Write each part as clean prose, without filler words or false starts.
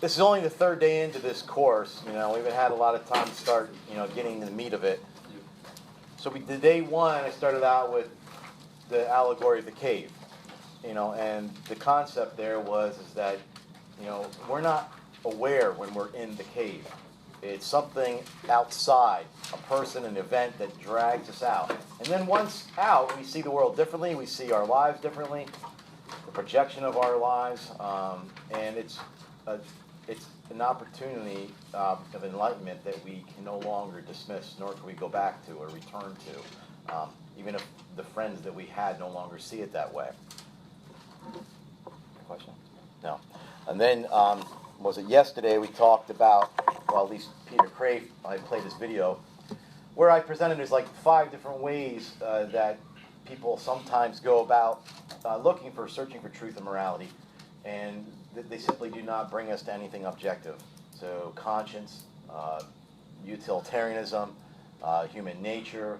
this is only the third day into this course. We haven't had a lot of time to start, getting the meat of it. So the day one, I started out with the allegory of the cave, and the concept there is that, we're not aware when we're in the cave. It's something outside, a person, an event that drags us out. And then once out, we see the world differently, we see our lives differently, the projection of our lives, and it's an opportunity of enlightenment that we can no longer dismiss, nor can we go back to or return to, even if the friends that we had no longer see it that way. Question? No. And then, was it yesterday we talked about, well, at least Peter Crave, I played this video, where I presented there's like 5 different ways that people sometimes go about searching for truth and morality, and they simply do not bring us to anything objective. So conscience, utilitarianism, human nature,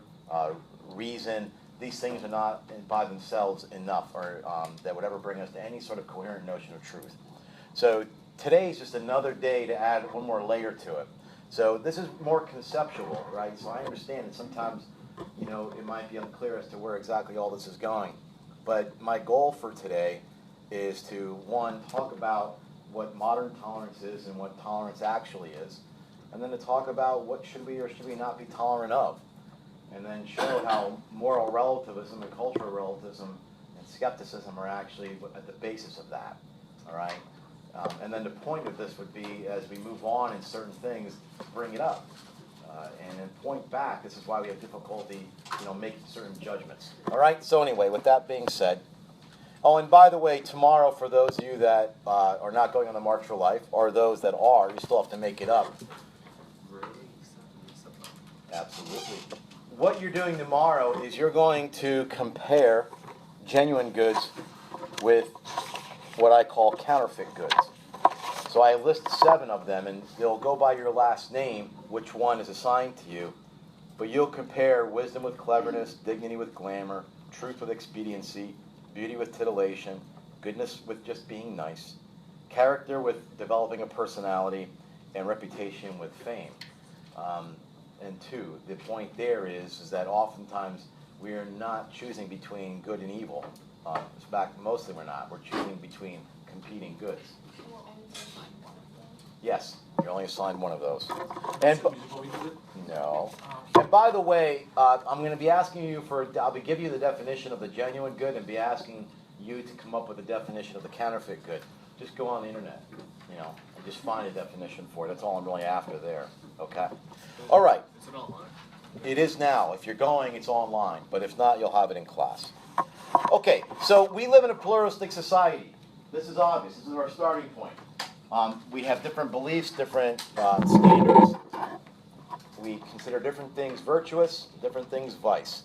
reason, these things are not by themselves enough, or that would ever bring us to any sort of coherent notion of truth. So today is just another day to add one more layer to it. So this is more conceptual, right? So I understand that sometimes, it might be unclear as to where exactly all this is going. But my goal for today is to, one, talk about what modern tolerance is and what tolerance actually is, and then to talk about what should we or should we not be tolerant of, and then show how moral relativism and cultural relativism and skepticism are actually at the basis of that, all right? And then the point of this would be, as we move on in certain things, bring it up. And then point back. This is why we have difficulty, making certain judgments. All right? So anyway, with that being said, oh, and by the way, tomorrow, for those of you that are not going on the March for Life, or those that are, you still have to make it up. Absolutely. What you're doing tomorrow is you're going to compare genuine goods with what I call counterfeit goods. So I list 7 of them, and they'll go by your last name, which one is assigned to you. But you'll compare wisdom with cleverness, dignity with glamour, truth with expediency, beauty with titillation, goodness with just being nice, character with developing a personality, and reputation with fame. And 2, the point there is that oftentimes we are not choosing between good and evil. In fact, mostly we're not. We're choosing between competing goods. Yes, you're only assigned one of those. And no. And by the way, I'm going to be asking you I'll be giving you the definition of the genuine good and be asking you to come up with a definition of the counterfeit good. Just go on the internet, and just find a definition for it. That's all I'm really after there. Okay? All right. Is it online? It is now. If you're going, it's online. But if not, you'll have it in class. Okay, so we live in a pluralistic society. This is obvious. This is our starting point. We have different beliefs, different standards. We consider different things virtuous, different things vice.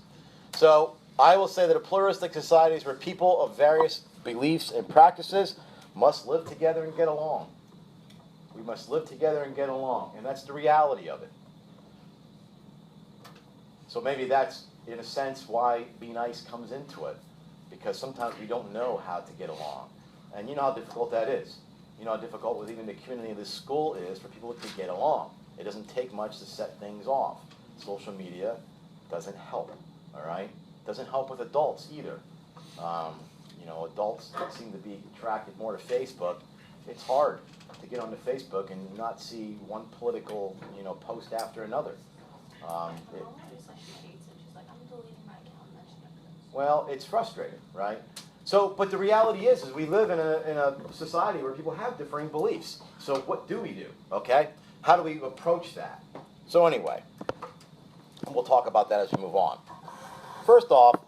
So I will say that a pluralistic society is where people of various beliefs and practices must live together and get along. We must live together and get along, and that's the reality of it. So maybe that's, in a sense, why Be Nice comes into it, because sometimes we don't know how to get along. And you know how difficult that is. You know how difficult with even the community of this school is for people to get along. It doesn't take much to set things off. Social media doesn't help, all right? Doesn't help with adults either. Adults that seem to be attracted more to Facebook. It's hard to get onto Facebook and not see one political, post after another. Well, it's frustrating, right? So, but the reality is we live in a society where people have differing beliefs. So what do we do, okay? How do we approach that? So anyway, we'll talk about that as we move on. First off,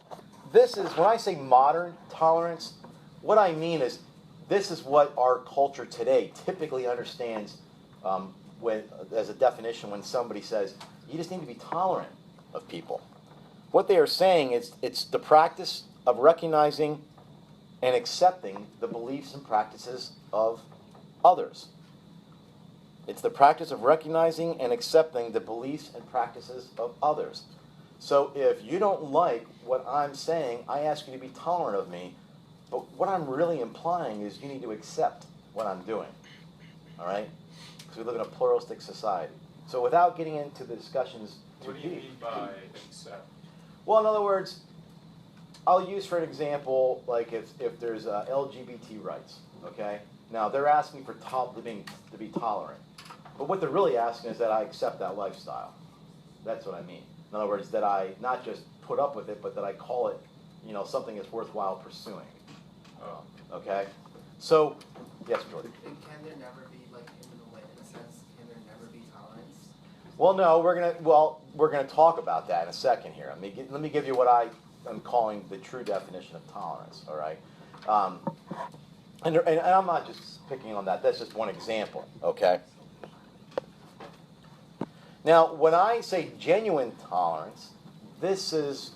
this is, when I say modern tolerance, what I mean is this is what our culture today typically understands as a definition when somebody says, you just need to be tolerant of people. What they are saying is it's the practice of recognizing and accepting the beliefs and practices of others. It's the practice of recognizing and accepting the beliefs and practices of others. So if you don't like what I'm saying, I ask you to be tolerant of me, but what I'm really implying is you need to accept what I'm doing. all right? Because we live in a pluralistic society. So without getting into the discussions too What do you deep. mean by accept? Well, in other words, I'll use for an example, like if there's LGBT rights, okay? Now, they're asking for to be tolerant. But what they're really asking is that I accept that lifestyle. That's what I mean. In other words, that I not just put up with it, but that I call it, something that's worthwhile pursuing. Oh. Okay? So, yes, Jordan. And can there never be, like, in a sense, can there never be tolerance? Well, no, we're gonna talk about that in a second here. Let me give you what I'm calling the true definition of tolerance. All right, and I'm not just picking on that. That's just one example. Okay. Now, when I say genuine tolerance, this is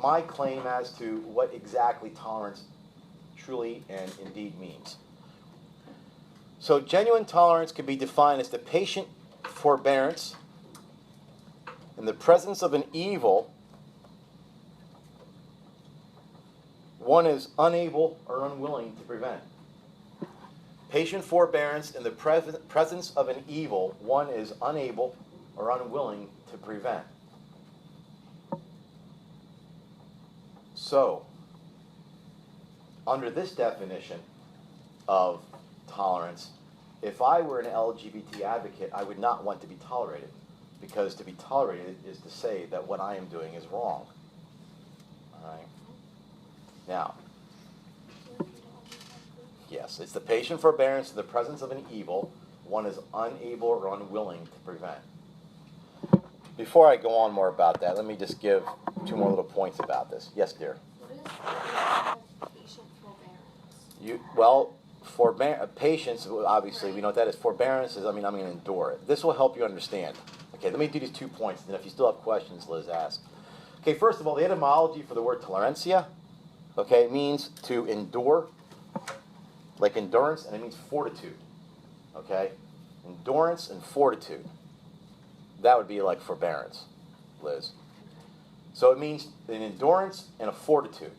my claim as to what exactly tolerance truly and indeed means. So, genuine tolerance can be defined as the patient forbearance in the presence of an evil one is unable or unwilling to prevent. Patient forbearance in the presence of an evil one is unable or unwilling to prevent. So, under this definition of tolerance, if I were an LGBT advocate, I would not want to be tolerated, because to be tolerated is to say that what I am doing is wrong. All right? Now, yes, it's the patient forbearance in the presence of an evil one is unable or unwilling to prevent. Before I go on more about that, let me just give two more little points about this. Yes, dear? What is the patient forbearance? Patience, obviously, we know what that is. Forbearance is, I'm going to endure it. This will help you understand. Okay, let me do these 2 points, and if you still have questions, Liz, ask. Okay, first of all, the etymology for the word tolerantia, okay, means to endure, like endurance, and it means fortitude. Okay? Endurance and fortitude. That would be like forbearance, Liz. So it means an endurance and a fortitude.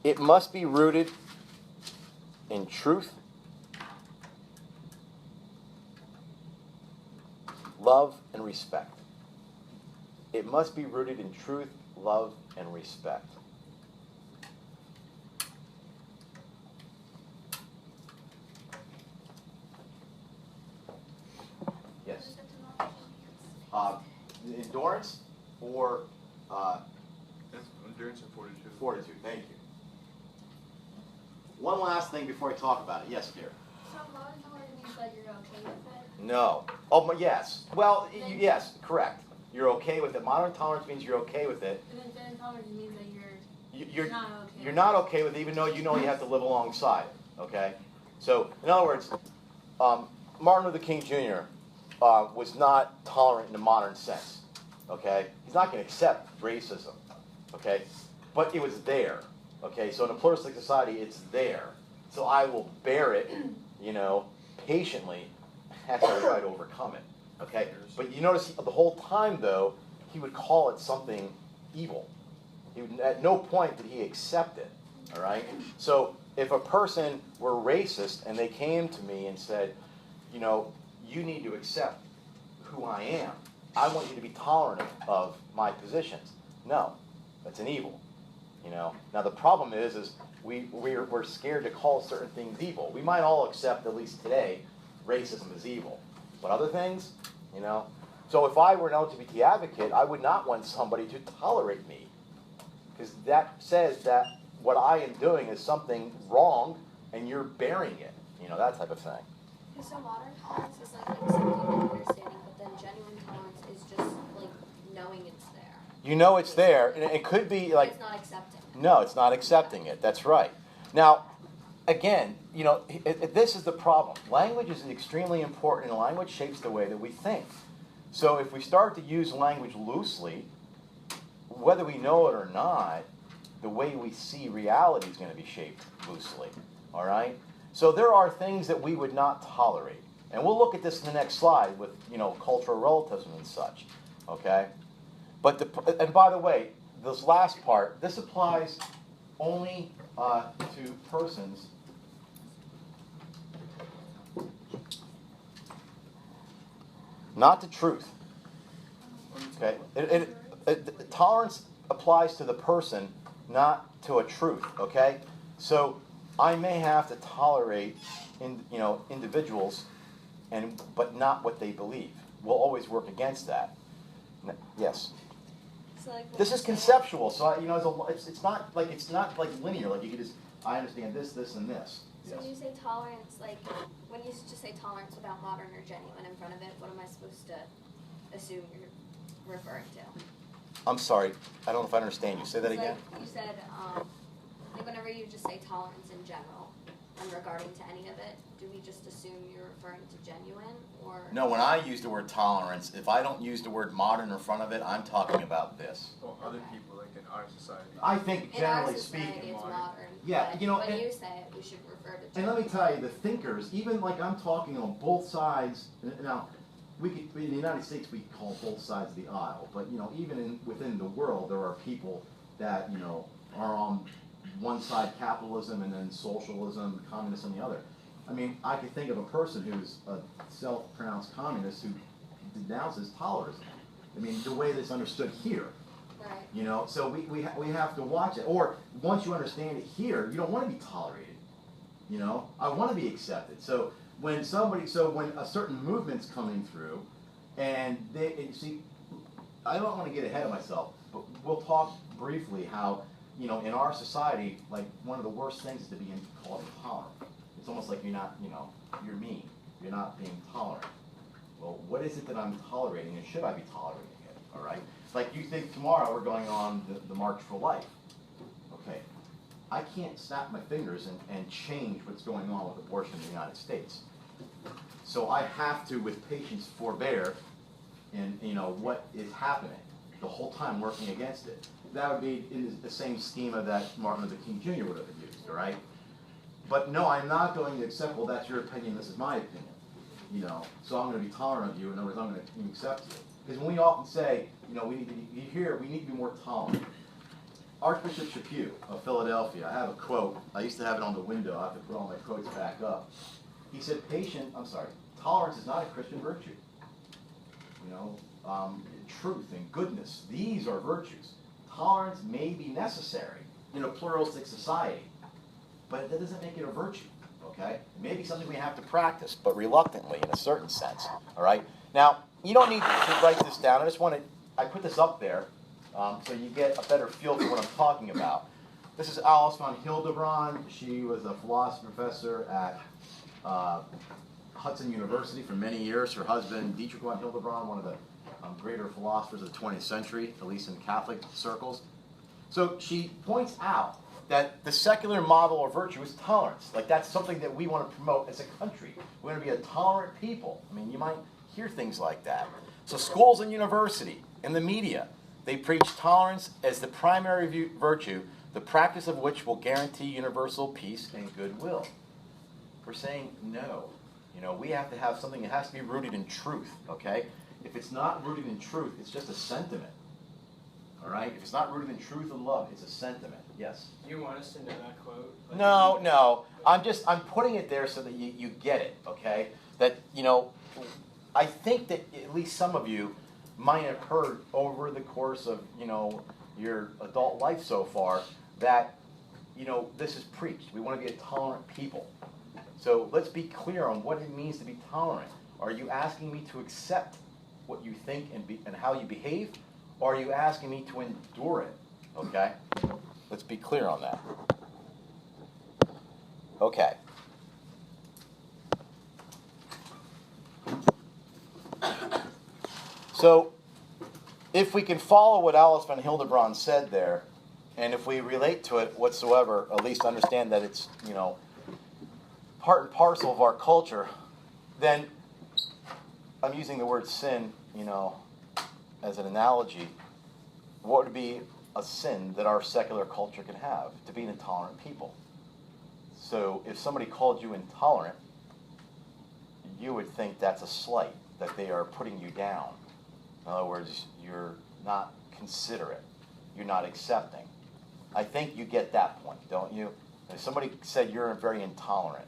It must be rooted in truth, love, and respect. It must be rooted in truth, love, and respect. Yes. Endurance or Endurance and fortitude. fortitude. Thank you. One last thing before I talk about it. Yes, dear. So modern tolerance means that you're okay with it? No. Oh, yes. Well, yes, correct. You're okay with it. Modern tolerance means you're okay with it. And then genuine tolerance means that You're not okay. You're not okay with it, even though you know you have to live alongside it. Okay. So, in other words, Martin Luther King Jr. Was not tolerant in the modern sense. Okay. He's not going to accept racism. Okay. But it was there. Okay. So in a pluralistic society, it's there. So I will bear it, patiently, as I try to overcome it. Okay? But you notice the whole time, though, he would call it something evil. At no point did he accept it. All right? So if a person were racist and they came to me and said, you need to accept who I am. I want you to be tolerant of my positions. No, that's an evil. Now the problem is we're scared to call certain things evil. We might all accept, at least today, racism is evil. But other things, So if I were an LGBT advocate, I would not want somebody to tolerate me. Because that says that what I am doing is something wrong, and you're bearing it. That type of thing. So modern tolerance is like accepting and understanding, but then genuine tolerance is just like knowing it's there. You know it's there, and it could be like... It's not accepting. No, it's not accepting it. That's right. Now, again, this is the problem. Language is extremely important, and language shapes the way that we think. So if we start to use language loosely, whether we know it or not, the way we see reality is going to be shaped loosely. All right? So there are things that we would not tolerate. And we'll look at this in the next slide with, cultural relativism and such. Okay? And by the way, this last part, this applies only to persons not to truth. Okay? Tolerance applies to the person, not to a truth. Okay? So I may have to tolerate individuals, but not what they believe. We'll always work against that. Yes. So like This is conceptual, so it's not like linear. Like you can just I understand this, and this. So when you say tolerance, like when you just say tolerance without modern or genuine in front of it, what am I supposed to assume you're referring to? I'm sorry, I don't know if I understand you. Say that It's again. like you said, like whenever you just say tolerance in general and regarding to any of it, do we just assume you're referring to genuine or? No, when I use the word tolerance, if I don't use the word modern in front of it, I'm talking about this. Well, other people, like in our society. I think In our generally society, speaking. it's modern. Yeah, but when when you say it, we should refer to And genuine. let me tell you, the thinkers, even like I'm talking on both sides. Now, in the United States we call both sides of the aisle, but even within the world there are people that are on one side capitalism and then socialism, communism on the other. I mean, I could think of a person who's a self-pronounced communist who denounces tolerism. I mean, the way that's understood here. Right. So we have to watch it. Or once you understand it here, you don't want to be tolerated. I want to be accepted. So when a certain movement's coming through, and see, I don't want to get ahead of myself, but we'll talk briefly how in our society, like one of the worst things is to be called intolerant. It's almost like you're not, you're mean. You're not being tolerant. Well, what is it that I'm tolerating, and should I be tolerating it? All right. Like you think tomorrow we're going on the March for Life. Okay. I can't snap my fingers and change what's going on with abortion in the United States. So I have to, with patience, forbear in what is happening the whole time working against it. That would be in the same schema that Martin Luther King Jr. would have used, all right? But no, I'm not going to accept, well, that's your opinion, this is my opinion. So I'm going to be tolerant of you, in other words, I'm going to accept you. Because when we often say, we need to be more tolerant. Archbishop Chaput of Philadelphia, I have a quote. I used to have it on the window. I have to put all my quotes back up. He said, tolerance is not a Christian virtue. Truth and goodness, these are virtues. Tolerance may be necessary in a pluralistic society, but that doesn't make it a virtue, okay? It may be something we have to practice, but reluctantly in a certain sense, all right? Now, you don't need to write this down. I put this up there so you get a better feel for what I'm talking about. This is Alice von Hildebrand. She was a philosophy professor at Hudson University for many years. Her husband, Dietrich von Hildebrand, one of the greater philosophers of the 20th century, at least in Catholic circles. So she points out that the secular model of virtue is tolerance. Like that's something that we want to promote as a country. We want to be a tolerant people. I mean, you might hear things like that. So schools and university and the media, they preach tolerance as the primary virtue, the practice of which will guarantee universal peace and goodwill. We're saying no. We have to have something that has to be rooted in truth, okay? If it's not rooted in truth, it's just a sentiment. All right? If it's not rooted in truth and love, it's a sentiment. Yes? Do you want us to know that quote? No. I'm putting it there so that you get it, okay? That, I think that at least some of you might have heard over the course of, your adult life so far that, this is preached. We want to be a tolerant people. So let's be clear on what it means to be tolerant. Are you asking me to accept what you think and how you behave? Or are you asking me to endure it? Okay? Let's be clear on that. Okay. So, if we can follow what Alice von Hildebrand said there, and if we relate to it whatsoever, at least understand that it's, part and parcel of our culture, then I'm using the word sin, as an analogy. What would be a sin that our secular culture can have? To be an intolerant people. So if somebody called you intolerant, you would think that's a slight, that they are putting you down. In other words, you're not considerate. You're not accepting. I think you get that point, don't you? If somebody said you're very intolerant,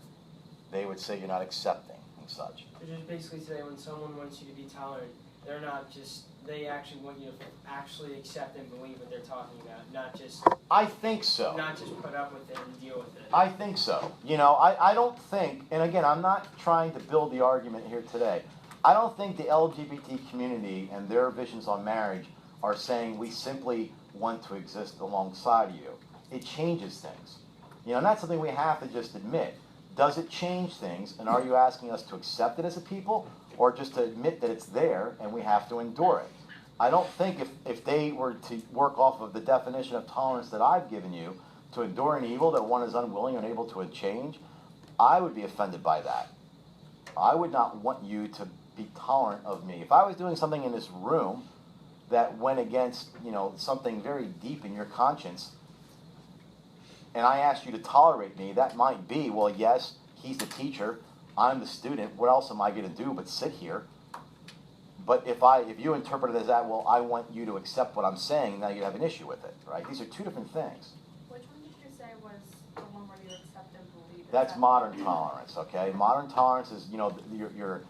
they would say you're not accepting and such. They're just basically saying when someone wants you to be tolerant, they're not just, they actually want you to actually accept and believe what they're talking about, not just I think so. not just put up with it and deal with it. I think so. You know, I don't think, and again, I'm not trying to build the argument here today. I don't think the LGBT community and their visions on marriage are saying we simply want to exist alongside you. It changes things. You know, and that's something we have to just admit. Does it change things, and are you asking us to accept it as a people, or just to admit that it's there and we have to endure it? I don't think if they were to work off of the definition of tolerance that I've given you, to endure an evil that one is unwilling and unable to change, I would be offended by that. I would not want you to be tolerant of me. If I was doing something in this room that went against, you know, something very deep in your conscience, and I asked you to tolerate me, that might be, well, yes, he's the teacher, I'm the student, what else am I going to do but sit here? But if you interpret it as that, well, I want you to accept what I'm saying, now you have an issue with it, right? These are two different things. Which one did you say was the one where you accept and believe? That's modern tolerance, okay? Modern tolerance is, you know, you're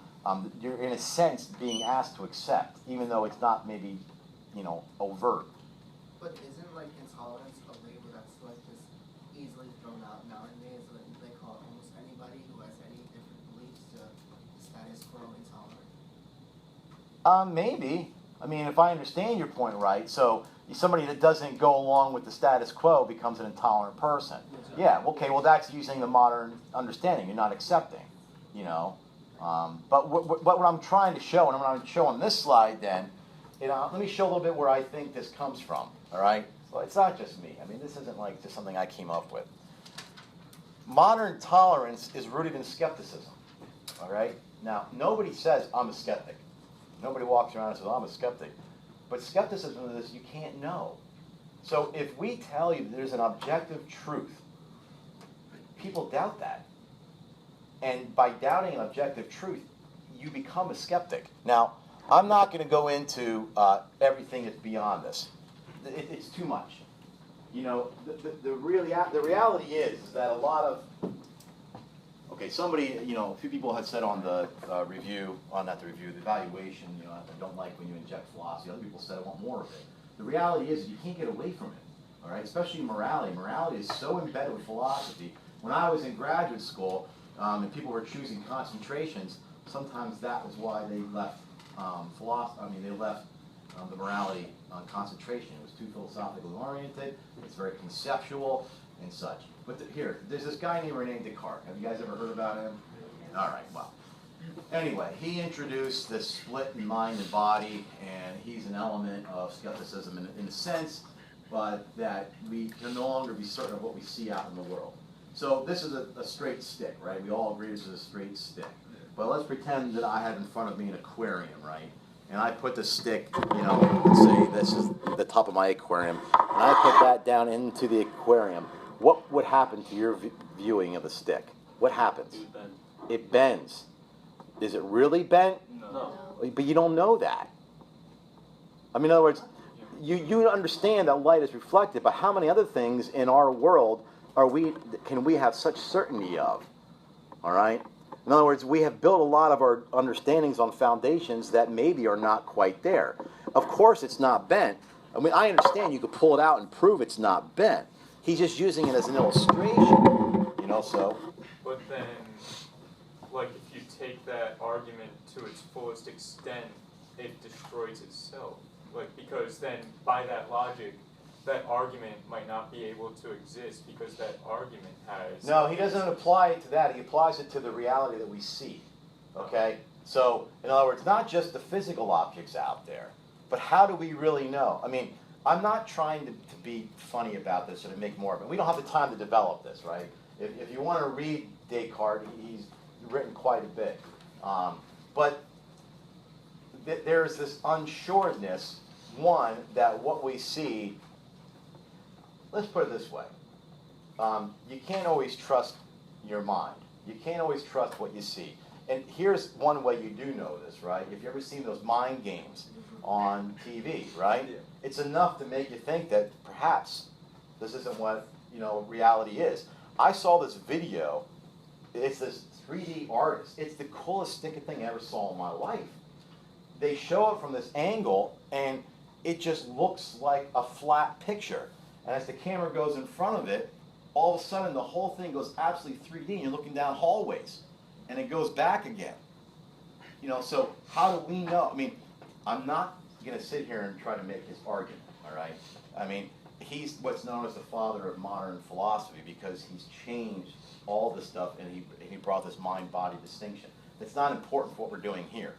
in a sense being asked to accept, even though it's not maybe, you know, overt. But isn't like intolerance a label that's like just easily thrown out nowadays? Like, they call almost anybody who has any different beliefs to status quo intolerant. Maybe. I mean, if I understand your point right, so somebody that doesn't go along with the status quo becomes an intolerant person. Yeah, okay, well, that's using the modern understanding. You're not accepting, you know. But what I'm trying to show, and I'm going to show on this slide then, you know, let me show a little bit where I think this comes from, all right? So it's not just me. I mean, this isn't like just something I came up with. Modern tolerance is rooted in skepticism, all right? Now, nobody says, I'm a skeptic. Nobody walks around and says, I'm a skeptic. But skepticism is you can't know. So if we tell you that there's an objective truth, people doubt that. And by doubting an objective truth, you become a skeptic. Now, I'm not going to go into everything that's beyond this. It's too much. You know, the reality is that a lot of, okay, somebody, you know, a few people had said on the review, not the review, the evaluation, you know, I don't like when you inject philosophy. Other people said I want more of it. The reality is you can't get away from it, all right? Especially morality. Morality is so embedded with philosophy. When I was in graduate school and people were choosing concentrations, sometimes that was why they left philosophy. I mean, they left the morality concentration. It was too philosophically oriented. It's very conceptual and such. But here, there's this guy named Rene Descartes. Have you guys ever heard about him? All right, well. Anyway, he introduced this split in mind and body, and he's an element of skepticism in a sense, but that we can no longer be certain of what we see out in the world. So this is a straight stick, right? We all agree this is a straight stick. But let's pretend that I have in front of me an aquarium, right? And I put the stick, you know, let's say this is the top of my aquarium, and I put that down into the aquarium. What would happen to your viewing of the stick? What happens? It bends. Is it really bent? No. But you don't know that. I mean, in other words, you understand that light is reflected, but how many other things in our world can we have such certainty of? All right? In other words, we have built a lot of our understandings on foundations that maybe are not quite there. Of course, it's not bent. I mean, I understand you could pull it out and prove it's not bent. He's just using it as an illustration, you know, so. But then, like, if you take that argument to its fullest extent, it destroys itself. Like, because then, by that logic, that argument might not be able to exist because that argument has... No, he doesn't apply it to that. He applies it to the reality that we see, okay? So, in other words, not just the physical objects out there, but how do we really know? I mean, I'm not trying to be funny about this or to make more of it. We don't have the time to develop this, right? If you want to read Descartes, he's written quite a bit. But there's this unsureness, one, that what we see, let's put it this way. You can't always trust your mind. You can't always trust what you see. And here's one way you do know this, right? If you ever seen those mind games on TV, right? Yeah. It's enough to make you think that perhaps This isn't what, reality is. I saw this video. It's this 3D artist. It's the coolest stinking thing I ever saw in my life. They show it from this angle, and it just looks like a flat picture. And as the camera goes in front of it, all of a sudden the whole thing goes absolutely 3D, and you're looking down hallways, and it goes back again. So how do we know? I mean, I'm not going to sit here and try to make his argument, all right? I mean, he's what's known as the father of modern philosophy because he's changed all this stuff, and he brought this mind-body distinction. It's not important for what we're doing here.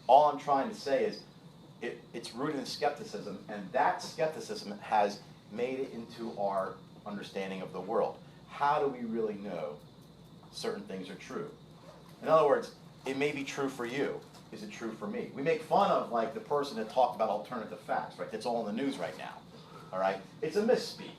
All I'm trying to say is it's rooted in skepticism, and that skepticism has made it into our understanding of the world. How do we really know certain things are true? In other words, it may be true for you. Is it true for me? We make fun of the person that talked about alternative facts, right? That's all in the news right now. All right? It's a misspeak.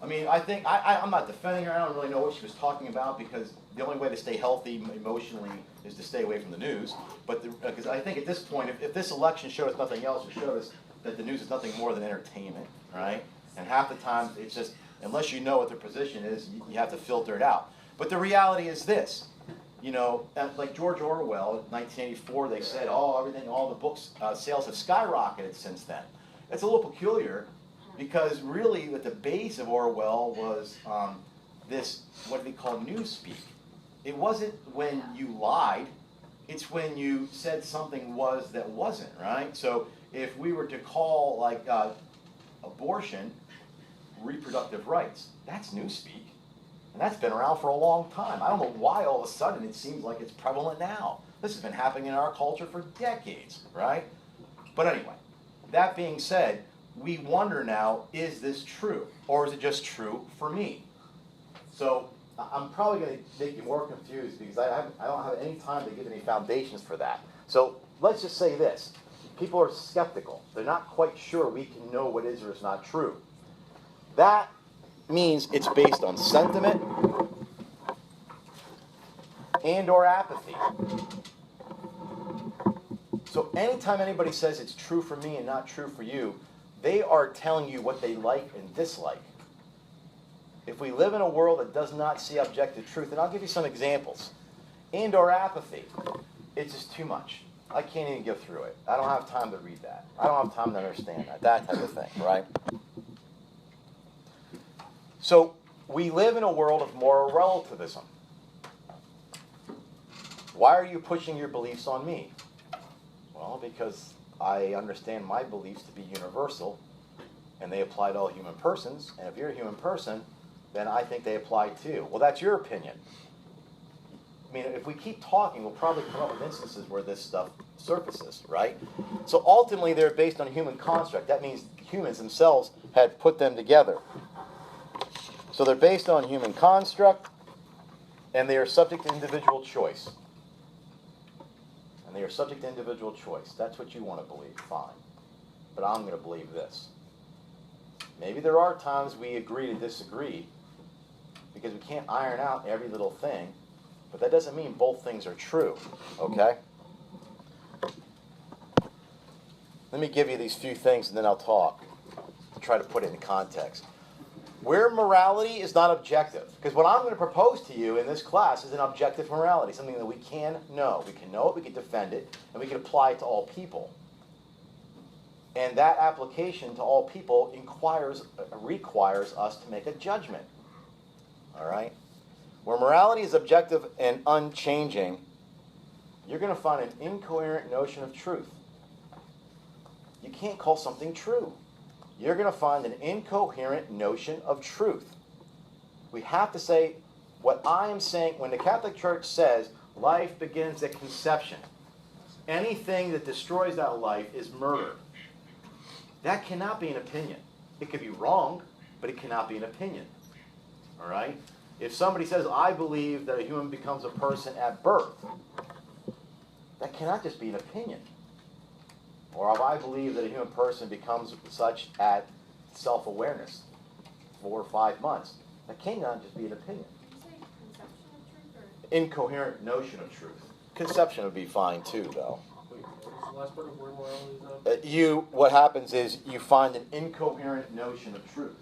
I mean, I think I'm not defending her. I don't really know what she was talking about because the only way to stay healthy emotionally is to stay away from the news. But because I think at this point, if this election showed us nothing else, it showed us that the news is nothing more than entertainment, right? And half the time, it's just unless you know what their position is, you have to filter it out. But the reality is this. Like George Orwell, in 1984, they said, all the books sales have skyrocketed since then. It's a little peculiar because really at the base of Orwell was this, what we call newspeak. It wasn't when you lied, it's when you said something was that wasn't, right? So if we were to call abortion reproductive rights, that's newspeak. And that's been around for a long time. I don't know why all of a sudden it seems like it's prevalent now. This has been happening in our culture for decades, right? But anyway, that being said, we wonder now, is this true? Or is it just true for me? So I'm probably going to make you more confused because I don't have any time to give any foundations for that. So let's just say this. People are skeptical. They're not quite sure we can know what is or is not true. That means it's based on sentiment and or apathy. So anytime anybody says it's true for me and not true for you, they are telling you what they like and dislike. If we live in a world that does not see objective truth, and I'll give you some examples, and or apathy, it's just too much. I can't even get through it. I don't have time to read that. I don't have time to understand that type of thing, right? So we live in a world of moral relativism. Why are you pushing your beliefs on me? Well, because I understand my beliefs to be universal, and they apply to all human persons, and if you're a human person, then I think they apply too. Well, that's your opinion. I mean, if we keep talking, we'll probably come up with instances where this stuff surfaces, right? So ultimately, they're based on human construct. That means humans themselves had put them together. So they're based on human construct, and they are subject to individual choice. And they are subject to individual choice. That's what you want to believe, fine. But I'm going to believe this. Maybe there are times we agree to disagree, because we can't iron out every little thing, but that doesn't mean both things are true, okay? Let me give you these few things, and then I'll talk to try to put it in context. Where morality is not objective, because what I'm going to propose to you in this class is an objective morality, something that we can know. We can know it, we can defend it, and we can apply it to all people. And that application to all people requires us to make a judgment. All right? Where morality is objective and unchanging, you're going to find an incoherent notion of truth. You can't call something true. You're going to find an incoherent notion of truth. We have to say what I am saying. When the Catholic Church says life begins at conception, anything that destroys that life is murder. That cannot be an opinion. It could be wrong, but it cannot be an opinion. All right? If somebody says, I believe that a human becomes a person at birth, that cannot just be an opinion. Or if I believe that a human person becomes such at self-awareness, 4 or 5 months, that cannot just be an opinion. Did you say conception of truth or? Incoherent notion of truth. Conception would be fine too, though. Wait, what is the last part of word morality is that? What happens is you find an incoherent notion of truth.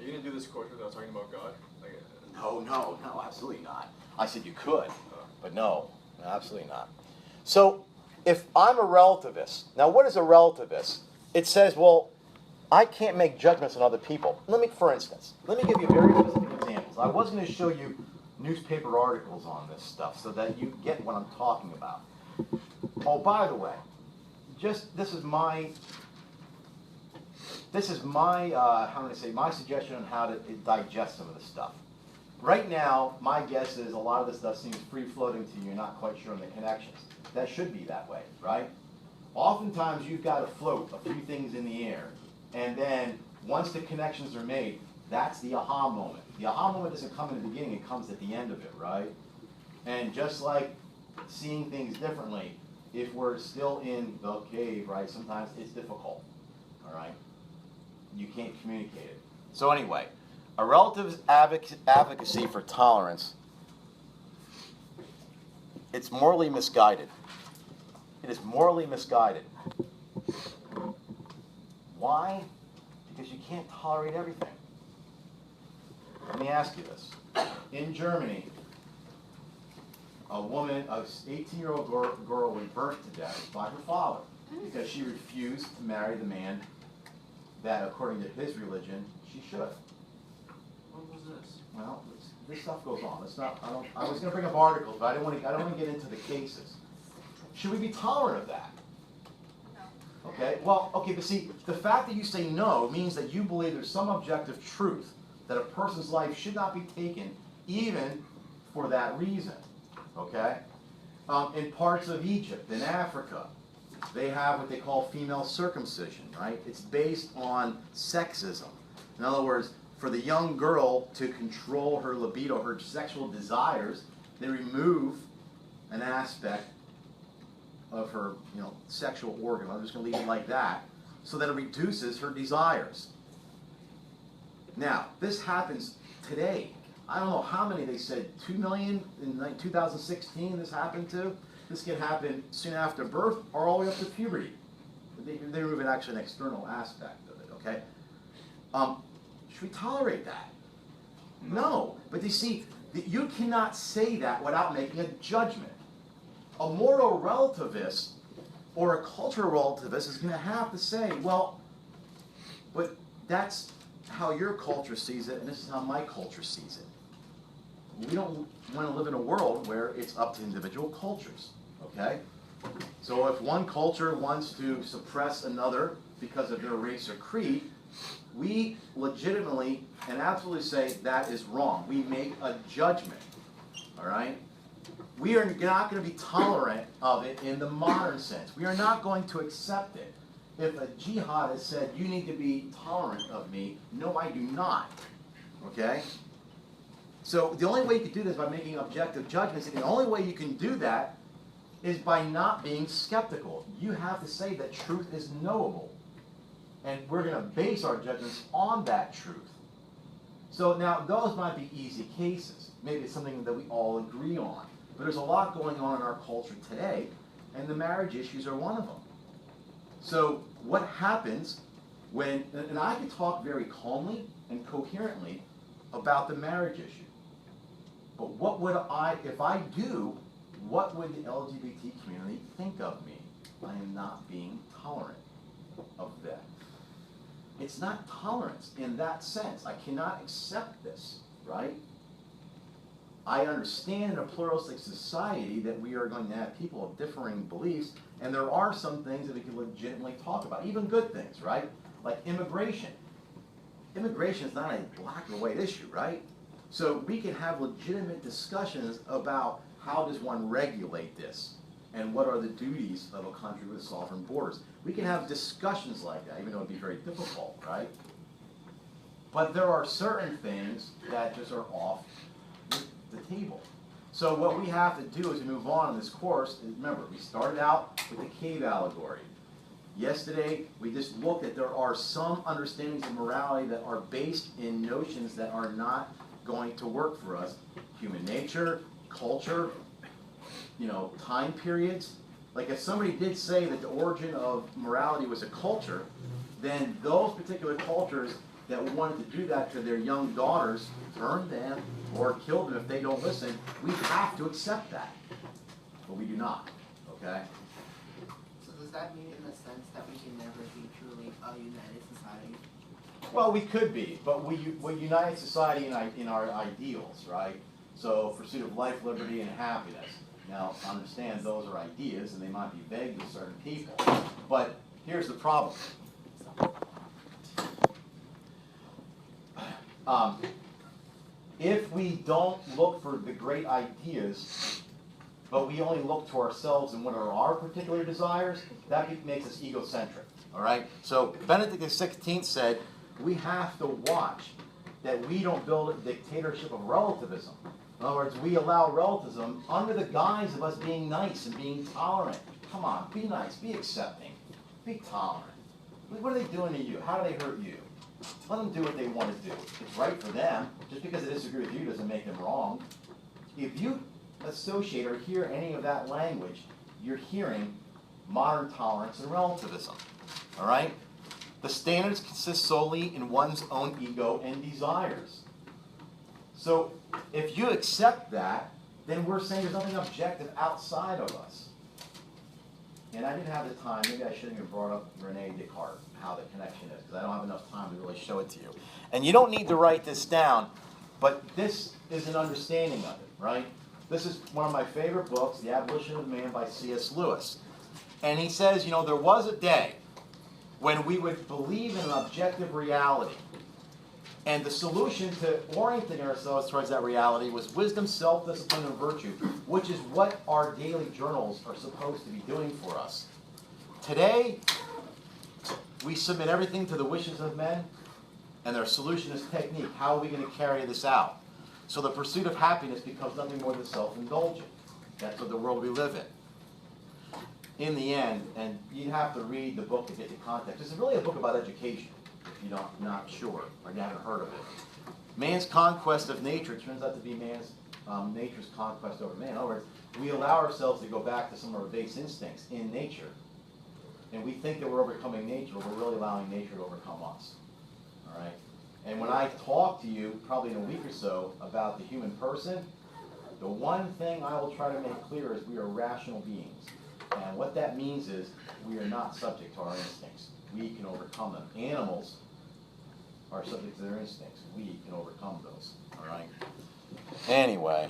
you gonna do this course without talking about God? Like, No, absolutely not. I said you could, but no, absolutely not. So, if I'm a relativist, now what is a relativist? It says, well, I can't make judgments on other people. For instance, let me give you very specific examples. I was going to show you newspaper articles on this stuff so that you get what I'm talking about. Oh, by the way, this is my my suggestion on how to digest some of this stuff. Right now, my guess is a lot of this stuff seems free-floating to you. You're not quite sure on the connections. That should be that way, right? Oftentimes, you've got to float a few things in the air, and then once the connections are made, that's the aha moment. The aha moment doesn't come in the beginning, it comes at the end of it, right? And just like seeing things differently, if we're still in the cave, right, sometimes it's difficult, all right? You can't communicate it. So anyway, a relative advocacy for tolerance, it's morally misguided. It is morally misguided. Why? Because you can't tolerate everything. Let me ask you this. In Germany, a woman, an 18-year-old girl was burnt to death by her father because she refused to marry the man that, according to his religion, she should. what was this? Well, this stuff goes on. It's not. I was going to bring up articles, but I don't want to get into the cases. Should we be tolerant of that? No. Okay. Well, okay, but see, the fact that you say no means that you believe there's some objective truth that a person's life should not be taken, even for that reason. Okay. In parts of Egypt, in Africa, they have what they call female circumcision, right? It's based on sexism. In other words, for the young girl to control her libido, her sexual desires, they remove an aspect of her, sexual organ. I'm just going to leave it like that, so that it reduces her desires. Now, this happens today. I don't know how many they said, 2 million in 2016 this happened to. This can happen soon after birth or all the way up to puberty. They remove actually an external aspect of it, okay? Should we tolerate that? No. But you see, you cannot say that without making a judgment. A moral relativist or a cultural relativist is going to have to say, well, but that's how your culture sees it, and this is how my culture sees it. We don't want to live in a world where it's up to individual cultures, okay? So if one culture wants to suppress another because of their race or creed, we legitimately and absolutely say that is wrong. We make a judgment, all right? We are not going to be tolerant of it in the modern sense. We are not going to accept it. If a jihadist said, you need to be tolerant of me, no, I do not, okay? So the only way you can do this is by making objective judgments, and the only way you can do that is by not being skeptical. You have to say that truth is knowable, and we're going to base our judgments on that truth. So now, those might be easy cases. Maybe it's something that we all agree on. But there's a lot going on in our culture today, and the marriage issues are one of them. So what happens when, and I can talk very calmly and coherently about the marriage issue. But what would if I do, what would the LGBT community think of me? I am not being tolerant of that. It's not tolerance in that sense. I cannot accept this, right? I understand in a pluralistic society that we are going to have people of differing beliefs, and there are some things that we can legitimately talk about, even good things, right? Like immigration. Immigration is not a black or white issue, right? So we can have legitimate discussions about how does one regulate this, and what are the duties of a country with sovereign borders. We can have discussions like that, even though it would be very difficult, right? But there are certain things that just are off the table. So what we have to do as we move on in this course is, remember, we started out with the cave allegory. Yesterday, we just looked at there are some understandings of morality that are based in notions that are not going to work for us. Human nature, culture, time periods. Like if somebody did say that the origin of morality was a culture, then those particular cultures that wanted to do that to their young daughters, burn them or kill them if they don't listen, we have to accept that. But we do not, okay? So does that mean in the sense that we can never be truly a united society? Well, we could be, but we unite society in our ideals, right? So, pursuit of life, liberty, and happiness. Now, understand those are ideas, and they might be vague to certain people. But here's the problem. If we don't look for the great ideas, but we only look to ourselves and what are our particular desires, that makes us egocentric. All right? So Benedict XVI said, we have to watch that we don't build a dictatorship of relativism. In other words, we allow relativism under the guise of us being nice and being tolerant. Come on, be nice, be accepting, be tolerant. What are they doing to you? How do they hurt you? Let them do what they want to do. It's right for them. Just because they disagree with you doesn't make them wrong. If you associate or hear any of that language, you're hearing modern tolerance and relativism. All right? The standards consist solely in one's own ego and desires. So if you accept that, then we're saying there's nothing objective outside of us. And I didn't have the time, maybe I shouldn't have brought up Rene Descartes, how the connection is, because I don't have enough time to really show it to you. And you don't need to write this down, but this is an understanding of it, right? This is one of my favorite books, The Abolition of Man by C.S. Lewis. And he says, there was a day when we would believe in an objective reality. And the solution to orienting ourselves towards that reality was wisdom, self-discipline, and virtue, which is what our daily journals are supposed to be doing for us. Today, we submit everything to the wishes of men, and their solution is technique. How are we going to carry this out? So the pursuit of happiness becomes nothing more than self-indulgent. That's what the world we live in. In the end, and you have to read the book to get the context, it's really a book about education, if you're not sure or you haven't heard of it. Man's conquest of nature turns out to be man's nature's conquest over man. In other words, we allow ourselves to go back to some of our base instincts in nature, and we think that we're overcoming nature, but we're really allowing nature to overcome us. All right? And when I talk to you, probably in a week or so, about the human person, the one thing I will try to make clear is we are rational beings. And what that means is we are not subject to our instincts. We can overcome them. Animals are subject to their instincts. We can overcome those. All right? Anyway.